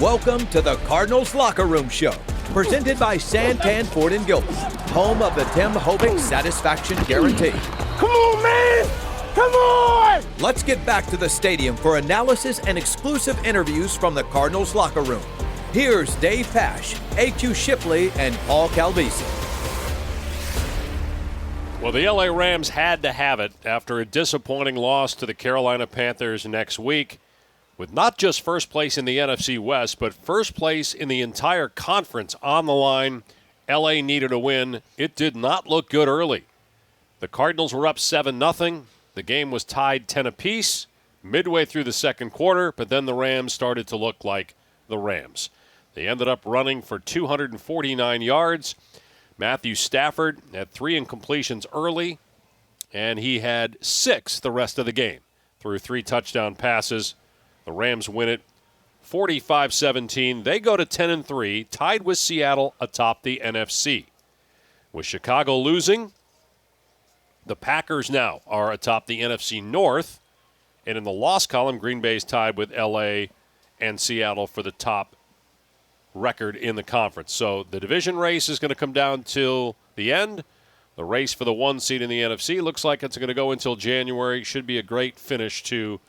Welcome to the Cardinals Locker Room Show, presented by Santan Ford & Gilbert, home of the Tim Hovick Satisfaction Guarantee. Come on, man! Come on! Let's get back to the stadium for analysis and exclusive interviews from the Cardinals locker room. Here's Dave Pasch, A.Q. Shipley, and Paul Calvisi. Well, the LA Rams had to have it after a disappointing loss to the Carolina Panthers next week. With not just first place in the NFC West, but first place in the entire conference on the line, LA needed a win. It did not look good early. The Cardinals were up 7-0. The game was tied 10 apiece midway through the second quarter, but then the Rams started to look like the Rams. They ended up running for 249 yards. Matthew Stafford had 3 incompletions early, and he had 6 the rest of the game through 3 touchdown passes. The Rams win it 45-17. They go to 10-3, tied with Seattle atop the NFC. With Chicago losing, the Packers now are atop the NFC North. And in the loss column, Green Bay's tied with L.A. and Seattle for the top record in the conference. So the division race is going to come down till the end. The race for the 1 seed in the NFC looks like it's going to go until January. Should be a great finish to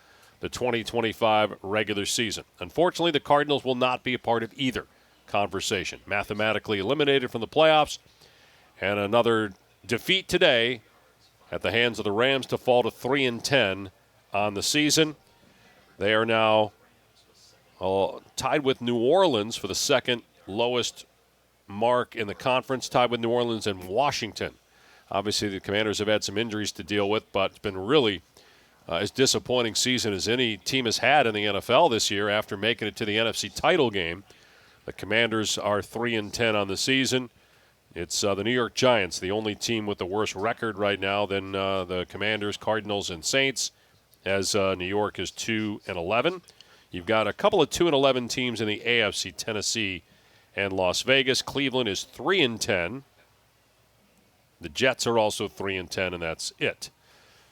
the 2025 regular season. Unfortunately, the Cardinals will not be a part of either conversation. Mathematically eliminated from the playoffs, and another defeat today at the hands of the Rams to fall to 3-10 on the season. They are now tied with New Orleans for the second lowest mark in the conference, tied with New Orleans and Washington. Obviously, the Commanders have had some injuries to deal with, but it's been really as disappointing season as any team has had in the NFL this year after making it to the NFC title game. The Commanders are 3-10 on the season. It's the New York Giants, the only team with the worse record right now than the Commanders, Cardinals, and Saints, as New York is 2-11. You've got a couple of 2-11 teams in the AFC, Tennessee and Las Vegas. Cleveland is 3-10. The Jets are also 3-10, and that's it.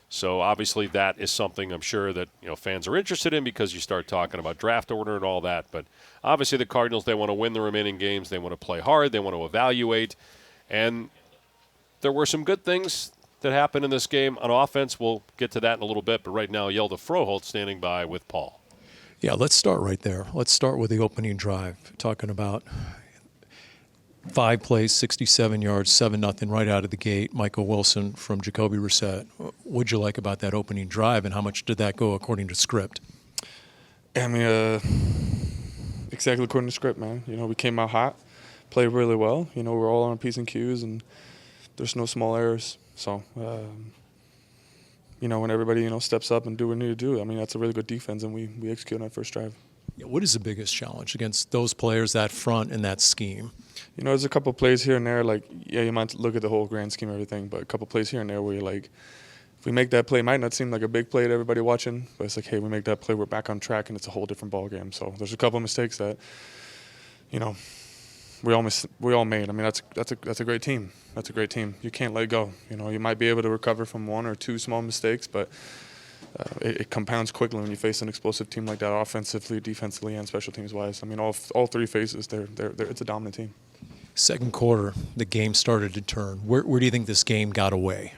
So obviously that is something I'm sure that fans are interested in because you start talking about draft order and all that. But obviously the Cardinals, they want to win the remaining games. They want to play hard. They want to evaluate. And there were some good things that happened in this game on offense. We'll get to that in a little bit. But right now, Hjalte Froholdt standing by with Paul. Yeah, let's start right there. Let's start with the opening drive, talking about 5 plays, 67 yards, 7-0 right out of the gate. Michael Wilson from Jacoby Brissett. What'd you like about that opening drive, and how much did that go according to script? I mean, exactly according to script, man. We came out hot, played really well. We're all on our P's and Q's, and there's no small errors. So, when everybody, steps up and do what we need to do, I mean, that's a really good defense, and we execute on that first drive. Yeah, what is the biggest challenge against those players, that front, and that scheme? There's a couple of plays here and there, you might look at the whole grand scheme and everything, but a couple of plays here and there where you're like, if we make that play, it might not seem like a big play to everybody watching, but it's like, hey, we make that play, we're back on track, and it's a whole different ball game. So there's a couple of mistakes that, we all made. I mean, that's a great team. That's a great team. You can't let go. You might be able to recover from 1 or 2 small mistakes, but it compounds quickly when you face an explosive team like that, offensively, defensively, and special teams wise. I mean, all 3 phases, it's a dominant team. Second quarter, the game started to turn. Where do you think this game got away?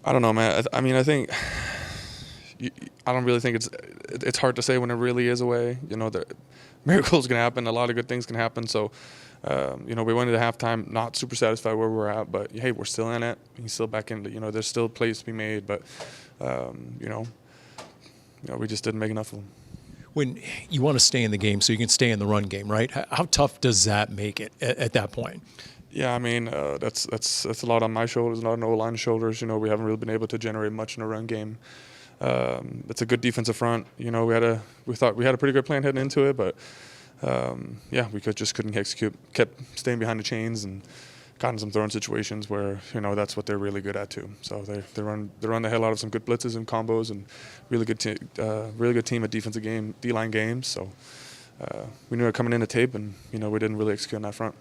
I don't know, man. I think I don't really think it's hard to say when it really is away. The miracles can happen. A lot of good things can happen. So, we went into halftime not super satisfied where we're at, but hey, we're still in it. He's still back in. There's still plays to be made, but we just didn't make enough of them. When you want to stay in the game so you can stay in the run game, right? How tough does that make it at that point? Yeah, I mean, that's a lot on my shoulders, a lot on O-line's shoulders. We haven't really been able to generate much in a run game. It's a good defensive front. We thought we had a pretty good plan heading into it, but we couldn't execute. Kept staying behind the chains and got in some throwing situations where that's what they're really good at too. So they run the hell out of some good blitzes and combos, and really good team at defensive game, D-line games. So we knew it coming in the tape, and we didn't really execute on that front.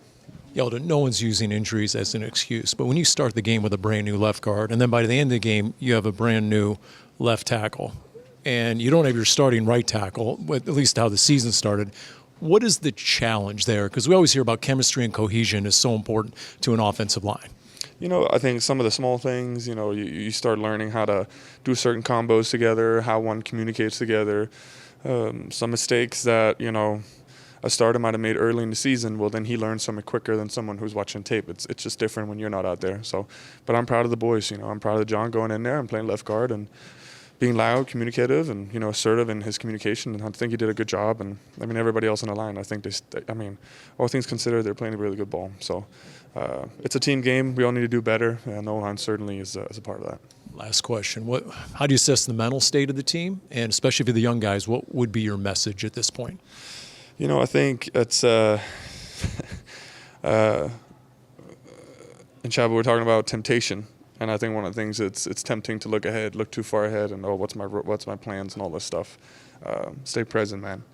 Hjalte, no one's using injuries as an excuse, but when you start the game with a brand new left guard, and then by the end of the game you have a brand new left tackle, and you don't have your starting right tackle, at least how the season started, What is the challenge there? Because we always hear about chemistry and cohesion is so important to an offensive line. I think some of the small things, you start learning how to do certain combos together, how one communicates together. Some mistakes that, a starter might have made early in the season, well, then he learns something quicker than someone who's watching tape. It's just different when you're not out there. So, but I'm proud of the boys. I'm proud of John going in there and playing left guard and being loud, communicative, and assertive in his communication. And I think he did a good job. And everybody else on the line, I think all things considered, they're playing a really good ball. So it's a team game. We all need to do better, and the O-line certainly is a part of that. Last question: how do you assess the mental state of the team, and especially for the young guys? What would be your message at this point? I think it's in Chavo we're talking about temptation. And I think one of the things it's tempting to look ahead, look too far ahead, and what's my plans and all this stuff. Stay present, man.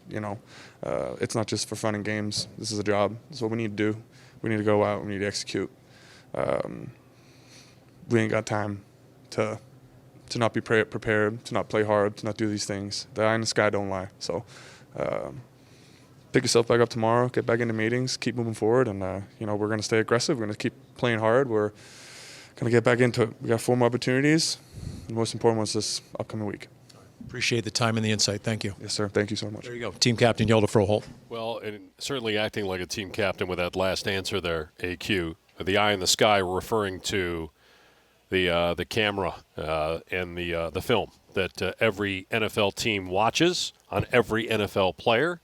It's not just for fun and games. This is a job. This is what we need to do. We need to go out. We need to execute. We ain't got time to not be prepared, to not play hard, to not do these things. The eye in the sky don't lie. So pick yourself back up tomorrow. Get back into meetings. Keep moving forward, and we're going to stay aggressive. We're going to keep playing hard. We're going to get back into it. We got 4 more opportunities. The most important one's this upcoming week. Appreciate the time and the insight. Thank you. Yes, sir. Thank you so much. There you go. Team captain Hjalte Froholdt. Well, and certainly acting like a team captain with that last answer there, AQ. The eye in the sky referring to the camera and the film that every NFL team watches on every NFL player.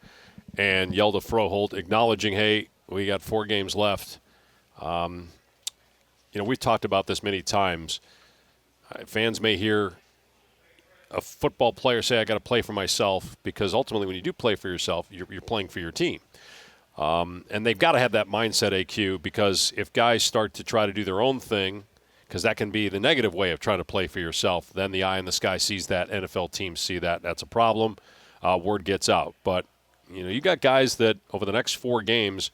And Hjalte Froholdt acknowledging, hey, we got 4 games left. We've talked about this many times. Fans may hear a football player say, I got to play for myself, because ultimately when you do play for yourself, you're playing for your team. And they've got to have that mindset, AQ, because if guys start to try to do their own thing, because that can be the negative way of trying to play for yourself, then the eye in the sky sees that, NFL teams see that, that's a problem, word gets out. But, you got guys that over the next 4 games,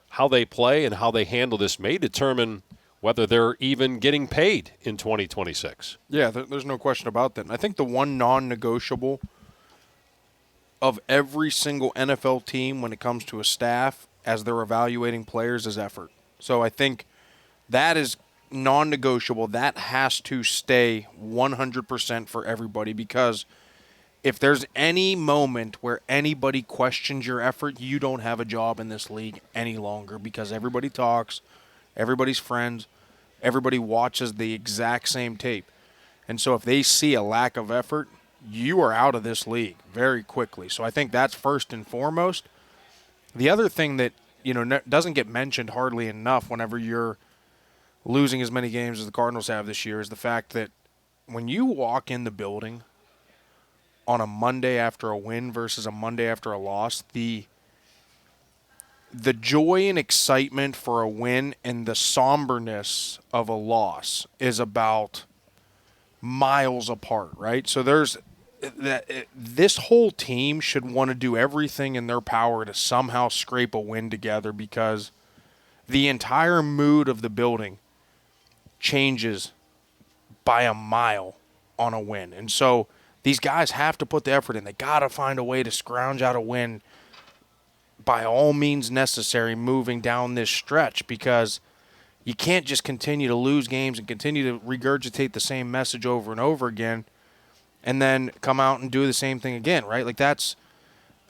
how they play and how they handle this may determine whether they're even getting paid in 2026. Yeah, there's no question about that. And I think the one non-negotiable of every single NFL team when it comes to a staff as they're evaluating players is effort. So I think that is non-negotiable. That has to stay 100% for everybody, because if there's any moment where anybody questions your effort, you don't have a job in this league any longer, because everybody talks, everybody's friends, everybody watches the exact same tape. And so if they see a lack of effort, you are out of this league very quickly. So I think that's first and foremost. The other thing that, doesn't get mentioned hardly enough whenever you're losing as many games as the Cardinals have this year is the fact that when you walk in the building on a Monday after a win versus a Monday after a loss, the joy and excitement for a win and the somberness of a loss is about miles apart, right? So this whole team should want to do everything in their power to somehow scrape a win together, because the entire mood of the building changes by a mile on a win. And so these guys have to put the effort in. They got to find a way to scrounge out a win by all means necessary moving down this stretch, because you can't just continue to lose games and continue to regurgitate the same message over and over again and then come out and do the same thing again, right? Like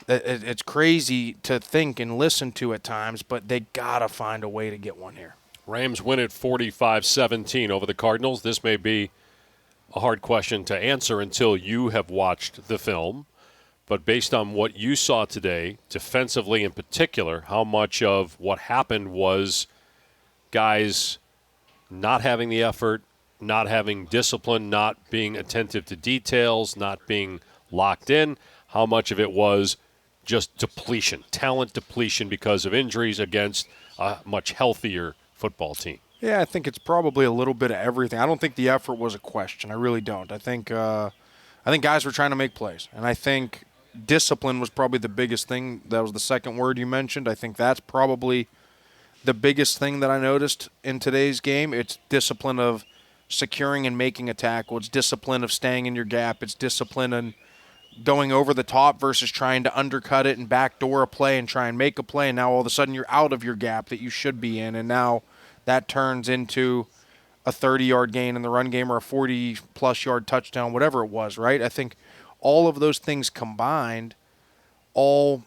it's crazy to think and listen to at times, but they got to find a way to get one here. Rams win at 45-17 over the Cardinals. This may be a hard question to answer until you have watched the film. But based on what you saw today, defensively in particular, how much of what happened was guys not having the effort, not having discipline, not being attentive to details, not being locked in? How much of it was just depletion, talent depletion because of injuries against a much healthier football team? Yeah, I think it's probably a little bit of everything. I don't think the effort was a question. I really don't. I think guys were trying to make plays, and I think discipline was probably the biggest thing. That was the second word you mentioned. I think that's probably the biggest thing that I noticed in today's game. It's discipline of securing and making a tackle. It's discipline of staying in your gap. It's discipline and going over the top versus trying to undercut it and backdoor a play and try and make a play, and now all of a sudden you're out of your gap that you should be in, and now that turns into a 30-yard gain in the run game or a 40-plus yard touchdown, whatever it was, right? I think all of those things combined all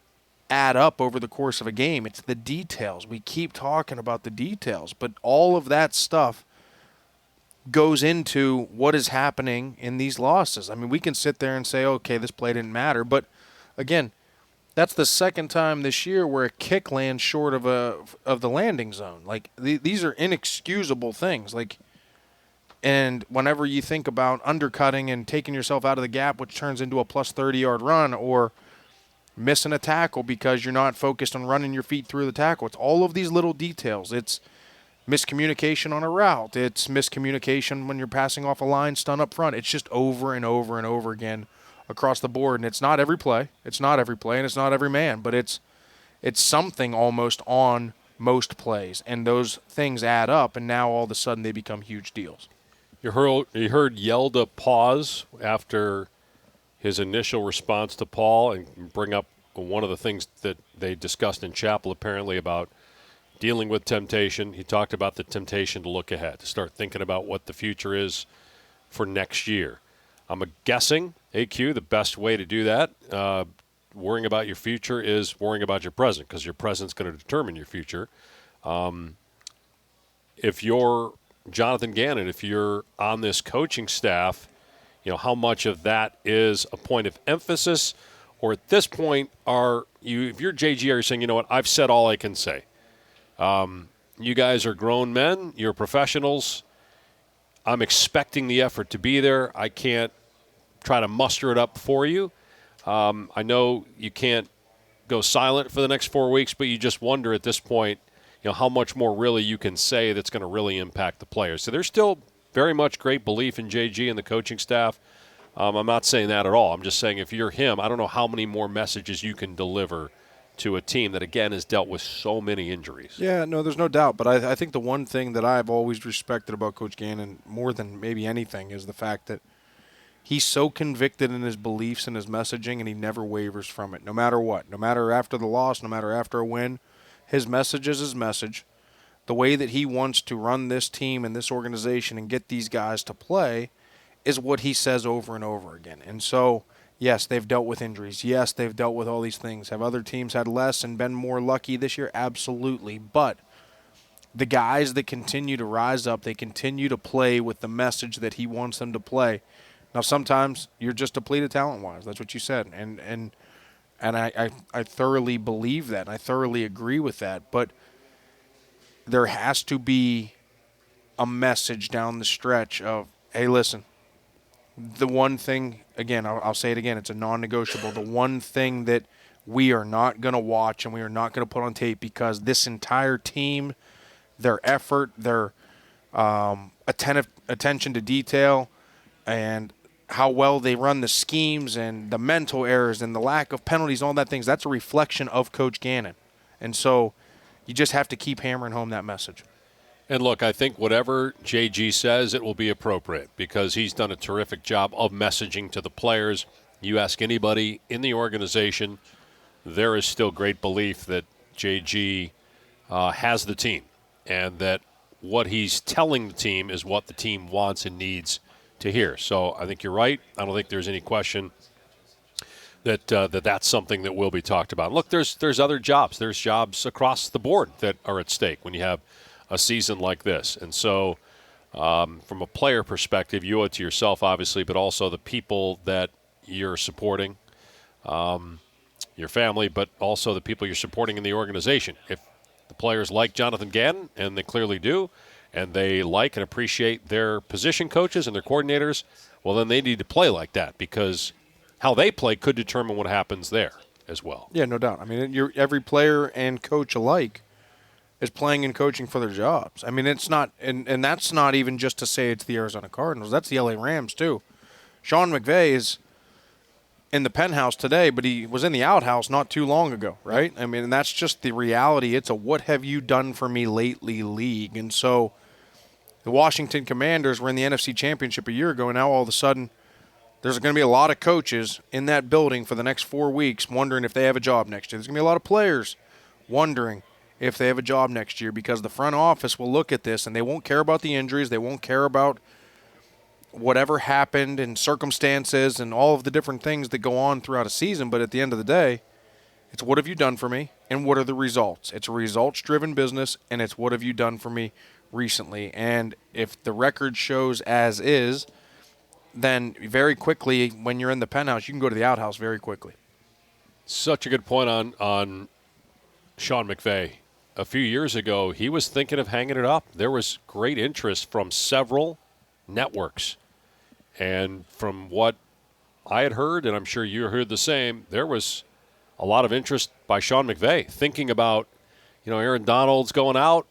add up over the course of a game. It's the details. We keep talking about the details, but all of that stuff goes into what is happening in these losses. I mean, we can sit there and say, okay, this play didn't matter, but again, that's the second time this year where a kick lands short of the landing zone. Like, these are inexcusable things. Like, and whenever you think about undercutting and taking yourself out of the gap, which turns into a plus 30-yard run, or missing a tackle because you're not focused on running your feet through the tackle, it's all of these little details. It's miscommunication on a route. It's miscommunication when you're passing off a line stun up front. It's just over and over and over again across the board. And it's not every play. It's not every play, and it's not every man. But it's something almost on most plays. And those things add up, and now all of a sudden they become huge deals. You heard Hjalte pause after his initial response to Paul and bring up one of the things that they discussed in chapel apparently about dealing with temptation. He talked about the temptation to look ahead, to start thinking about what the future is for next year. I'm guessing, AQ, the best way to do that, worrying about your future, is worrying about your present, because your present's going to determine your future. If you're Jonathan Gannon, if you're on this coaching staff, how much of that is a point of emphasis, or at this point, if you're JG, are you saying, you know what, I've said all I can say? You guys are grown men. You're professionals. I'm expecting the effort to be there. I can't try to muster it up for you. I know you can't go silent for the next 4 weeks, but you just wonder at this point, how much more really you can say that's going to really impact the players. So there's still very much great belief in JG and the coaching staff. I'm not saying that at all. I'm just saying if you're him, I don't know how many more messages you can deliver to a team that, again, has dealt with so many injuries. Yeah, no, there's no doubt. But I think the one thing that I've always respected about Coach Gannon, more than maybe anything, is the fact that he's so convicted in his beliefs and his messaging, and he never wavers from it, no matter what. No matter after the loss, no matter after a win, his message is his message. The way that he wants to run this team and this organization and get these guys to play is what he says over and over again. And so, yes, they've dealt with injuries. Yes, they've dealt with all these things. Have other teams had less and been more lucky this year? Absolutely. But the guys that continue to rise up, they continue to play with the message that he wants them to play. Now, sometimes you're just depleted talent-wise. That's what you said. And I thoroughly believe that. And I thoroughly agree with that. But there has to be a message down the stretch of, hey, listen, the one thing, again, I'll say it again, it's a non-negotiable. The one thing that we are not going to watch and we are not going to put on tape, because this entire team, their effort, their attention to detail, and how well they run the schemes and the mental errors and the lack of penalties, all that things, that's a reflection of Coach Gannon. And so you just have to keep hammering home that message. And look, I think whatever JG says, it will be appropriate, because he's done a terrific job of messaging to the players. You ask anybody in the organization, there is still great belief that JG has the team, and that what he's telling the team is what the team wants and needs to hear. So I think you're right. I don't think there's any question that that's something that will be talked about. Look, there's other jobs. There's jobs across the board that are at stake when you have a season like this. And so from a player perspective, you owe it to yourself, obviously, but also the people that you're supporting, your family, but also the people you're supporting in the organization. If the players like Jonathan Gannon, and they clearly do, and they like and appreciate their position coaches and their coordinators, well, then they need to play like that, because how they play could determine what happens there as well. Yeah, no doubt. I mean, every player and coach alike is playing and coaching for their jobs. I mean, it's not, and that's not even just to say it's the Arizona Cardinals. That's the LA Rams, too. Sean McVay is in the penthouse today, but he was in the outhouse not too long ago, right? I mean, and that's just the reality. It's a what have you done for me lately league. And so the Washington Commanders were in the NFC Championship a year ago, and now all of a sudden There's going to be a lot of coaches in that building for the next 4 weeks wondering if they have a job next year. There's going to be a lot of players wondering if they have a job next year, because the front office will look at this and they won't care about the injuries. They won't care about whatever happened and circumstances and all of the different things that go on throughout a season. But at the end of the day, it's what have you done for me and what are the results? It's a results-driven business, and it's what have you done for me recently. And if the record shows as is, then very quickly when you're in the penthouse, you can go to the outhouse very quickly. Such a good point on Sean McVay. A few years ago, he was thinking of hanging it up. There was great interest from several networks. And from what I had heard, and I'm sure you heard the same, there was a lot of interest by Sean McVay thinking about, Aaron Donald's going out.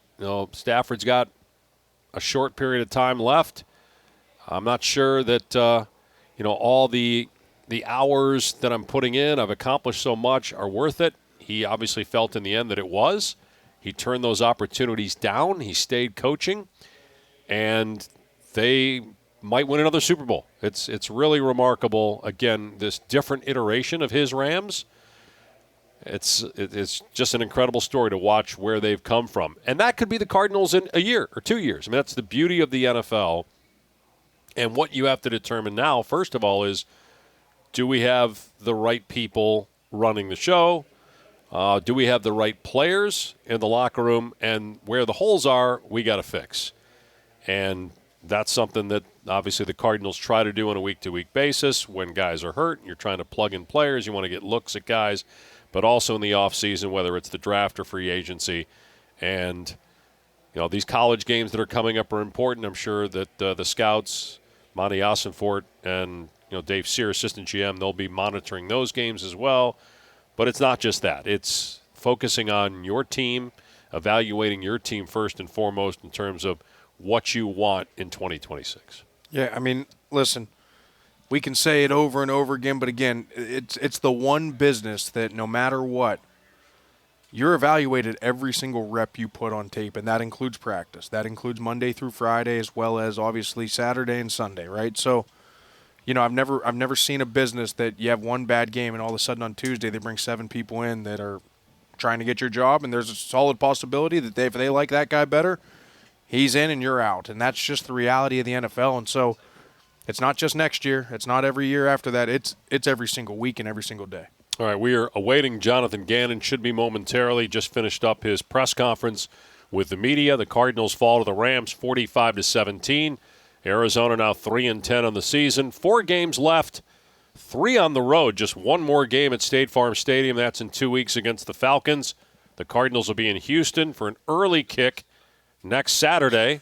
Stafford's got a short period of time left. I'm not sure that, all the hours that I'm putting in, I've accomplished so much, are worth it. He obviously felt in the end that it was. He turned those opportunities down. He stayed coaching, and they might win another Super Bowl. It's really remarkable. Again, this different iteration of his Rams. It's just an incredible story to watch where they've come from. And that could be the Cardinals in a year or 2 years. I mean, that's the beauty of the NFL. And what you have to determine now, first of all, is do we have the right people running the show? Do we have the right players in the locker room? And where the holes are, we got to fix. And that's something that obviously the Cardinals try to do on a week-to-week basis. When guys are hurt, you're trying to plug in players. You want to get looks at guys, but also in the offseason, whether it's the draft or free agency. And, these college games that are coming up are important. I'm sure that the scouts, Monty Ossenfort and, Dave Sear, assistant GM, they'll be monitoring those games as well. But it's not just that. It's focusing on your team, evaluating your team first and foremost in terms of what you want in 2026. Yeah, I mean, listen, we can say it over and over again, but again, it's the one business that no matter what, you're evaluated every single rep you put on tape, and that includes practice. That includes Monday through Friday, as well as obviously Saturday and Sunday, right? So, I've never seen a business that you have one bad game and all of a sudden on Tuesday they bring 7 people in that are trying to get your job, and there's a solid possibility that if they like that guy better, he's in and you're out. And that's just the reality of the NFL. And so it's not just next year. It's not every year after that. It's every single week and every single day. All right, we are awaiting Jonathan Gannon. Should be momentarily. Just finished up his press conference with the media. The Cardinals fall to the Rams 45-17. Arizona now 3-10 on the season. 4 games left, 3 on the road. Just one more game at State Farm Stadium. That's in 2 weeks against the Falcons. The Cardinals will be in Houston for an early kick next Saturday.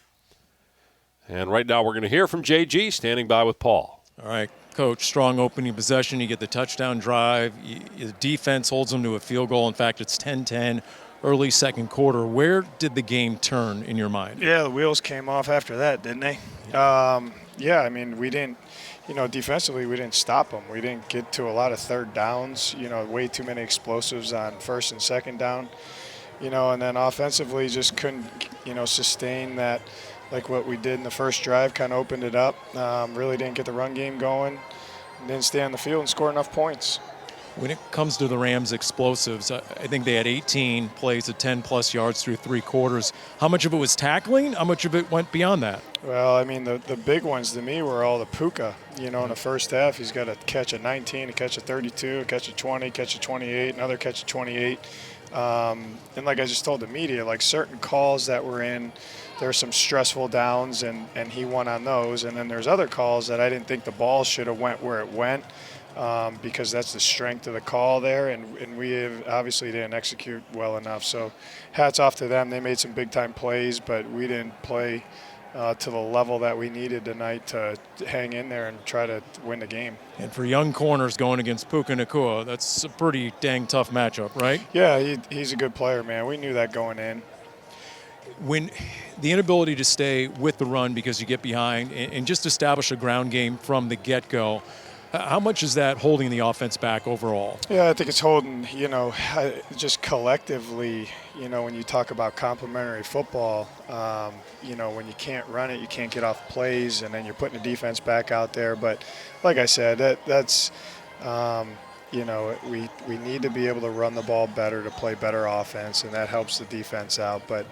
And right now we're going to hear from JG standing by with Paul. All right, Coach, strong opening possession. You get the touchdown drive. The defense holds them to a field goal. In fact, it's 10-10, early second quarter. Where did the game turn in your mind? Yeah, the wheels came off after that, didn't they? I mean, we didn't, defensively we didn't stop them. We didn't get to a lot of third downs, way too many explosives on first and second down, and then offensively just couldn't, sustain that. Like what we did in the first drive, kind of opened it up. Really didn't get the run game going. Didn't stay on the field and score enough points. When it comes to the Rams' explosives, I think they had 18 plays of 10-plus yards through 3 quarters. How much of it was tackling? How much of it went beyond that? Well, I mean, the big ones to me were all the Puka. In the first half, he's got to catch a 19, a catch a 32, a catch a 20, catch a 28, another catch a 28. And like I just told the media, like certain calls that were in, there were some stressful downs, and he won on those. And then there's other calls that I didn't think the ball should have went where it went, because that's the strength of the call there, and we obviously didn't execute well enough. So hats off to them. They made some big-time plays, but we didn't play to the level that we needed tonight to hang in there and try to win the game. And for young corners going against Puka Nacua, that's a pretty dang tough matchup, right? Yeah, he's a good player, man. We knew that going in. When the inability to stay with the run because you get behind and just establish a ground game from the get-go, How much is that holding the offense back overall? Yeah, I think it's holding, just collectively, when you talk about complementary football, when you can't run it, you can't get off plays, and then you're putting the defense back out there. But like I said, that's we need to be able to run the ball better to play better offense, and that helps the defense out. But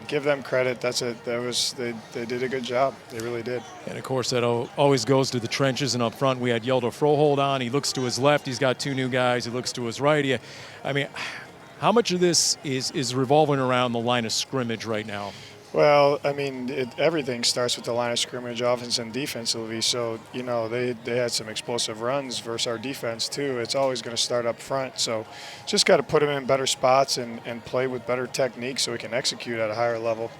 give them credit. They did a good job. They really did. And of course, that always goes to the trenches. And up front, we had Hjalte Froholdt on. He looks to his left. He's got 2 new guys. He looks to his right. How much of this is revolving around the line of scrimmage right now? Well, everything starts with the line of scrimmage, offense and defensively. So, they had some explosive runs versus our defense, too. It's always going to start up front. So, just got to put them in better spots and play with better technique so we can execute at a higher level.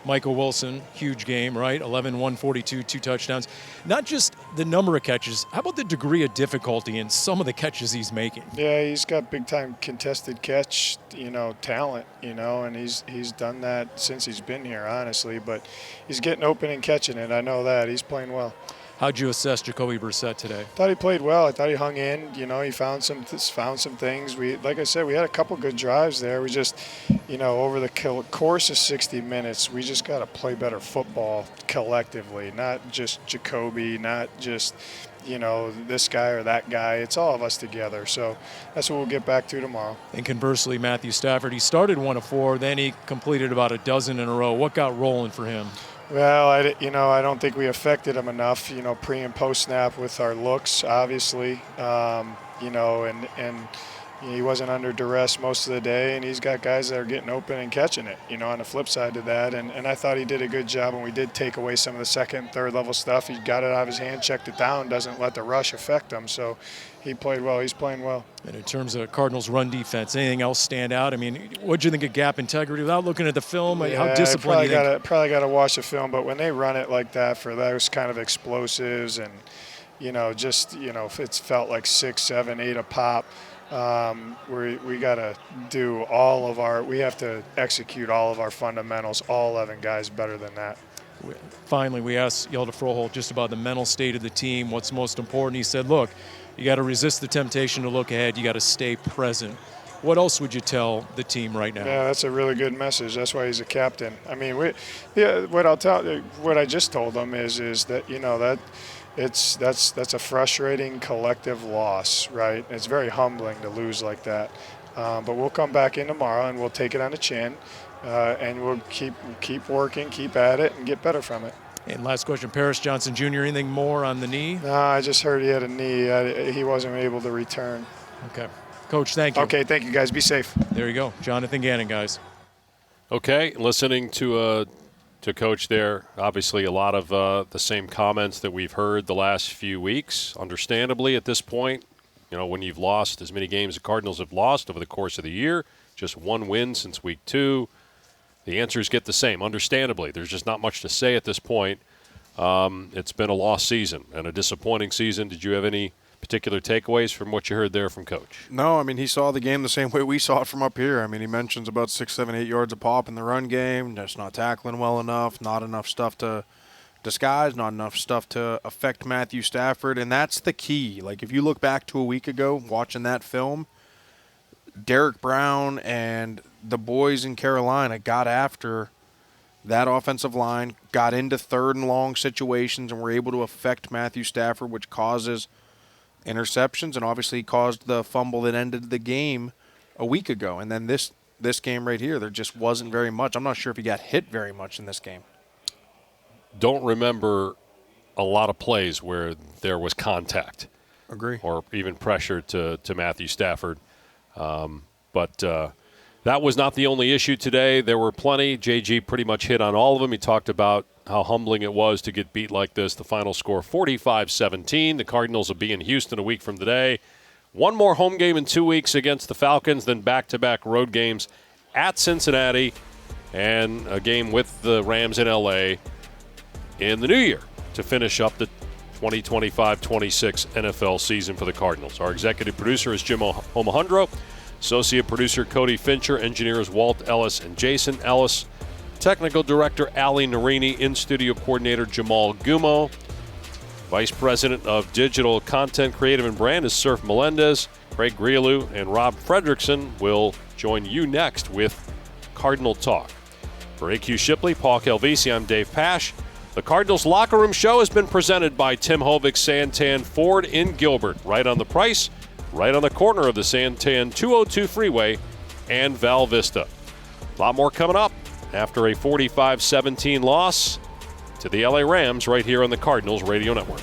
Michael Wilson, huge game, right? 11, 142, 2 touchdowns. Not just the number of catches. How about the degree of difficulty in some of the catches he's making? Yeah, he's got big-time contested catch, talent, and he's done that since he's been here, honestly. But he's getting open and catching it. I know that. He's playing well. How'd you assess Jacoby Brissett today? Thought he played well. I thought he hung in. He found some things. Like I said, we had a couple good drives there. We just, over the course of 60 minutes, we just got to play better football collectively, not just Jacoby, not just, this guy or that guy. It's all of us together. So that's what we'll get back to tomorrow. And conversely, Matthew Stafford, he started 1 of 4, then he completed about a dozen in a row. What got rolling for him? Well, I don't think we affected him enough, pre and post snap with our looks, obviously, and he wasn't under duress most of the day, and he's got guys that are getting open and catching it, on the flip side to that, and I thought he did a good job, and we did take away some of the second, third level stuff. He got it out of his hand, checked it down, doesn't let the rush affect him, so he played well. He's playing well. And in terms of Cardinals' run defense, anything else stand out? What did you think of gap integrity without looking at the film? How disciplined do you think? Probably got to watch the film, but when they run it like that for those kind of explosives and, it's felt like 6, 7, 8 a pop, we got to do we have to execute all of our fundamentals, all 11 guys better than that. Finally, we asked Hjalte Froholdt just about the mental state of the team, what's most important. He said, look, you got to resist the temptation to look ahead. You got to stay present. What else would you tell the team right now? Yeah, that's a really good message. That's why he's a captain. What I just told them is that that's a frustrating collective loss, right? It's very humbling to lose like that. But we'll come back in tomorrow and we'll take it on the chin, and we'll keep working, keep at it, and get better from it. And last question, Paris Johnson Jr., anything more on the knee? No, I just heard he had a knee. He wasn't able to return. Okay. Coach, thank you. Okay, thank you, guys. Be safe. There you go. Jonathan Gannon, guys. Okay, listening to Coach there, obviously a lot of the same comments that we've heard the last few weeks. Understandably, at this point, when you've lost as many games the Cardinals have lost over the course of the year, just 1 win since week 2, the answers get the same. Understandably, there's just not much to say at this point. It's been a lost season and a disappointing season. Did you have any particular takeaways from what you heard there from Coach? No, he saw the game the same way we saw it from up here. He mentions about 6, 7, 8 yards a pop in the run game, just not tackling well enough, not enough stuff to disguise, not enough stuff to affect Matthew Stafford, and that's the key. Like, if you look back to a week ago, watching that film, Derek Brown and the boys in Carolina got after that offensive line, got into 3rd and long situations, and were able to affect Matthew Stafford, which causes interceptions and obviously caused the fumble that ended the game a week ago. And then this game right here, there just wasn't very much. I'm not sure if he got hit very much in this game. Don't remember a lot of plays where there was contact. Agree. Or even pressure to Matthew Stafford. But that was not the only issue today. There were plenty. JG pretty much hit on all of them. He talked about how humbling it was to get beat like this. The final score, 45-17. The Cardinals will be in Houston a week from today. One more home game in 2 weeks against the Falcons, then back-to-back road games at Cincinnati and a game with the Rams in L.A. in the new year to finish up the 2025-26 NFL season for the Cardinals. Our executive producer is Jim Omahundro. Associate producer Cody Fincher. Engineers Walt Ellis and Jason Ellis. Technical director Ali Narini. In-studio coordinator Jamal Gumo. Vice President of Digital Content, Creative, and Brand is Surf Melendez. Craig Grialou and Rob Fredrickson will join you next with Cardinal Talk. For A.Q. Shipley, Paul Calvisi, I'm Dave Pasch. The Cardinals Locker Room Show has been presented by Tim Hovik Santan Ford in Gilbert. Right on the price, right on the corner of the Santan 202 freeway and Val Vista. A lot more coming up after a 45-17 loss to the LA Rams right here on the Cardinals Radio Network.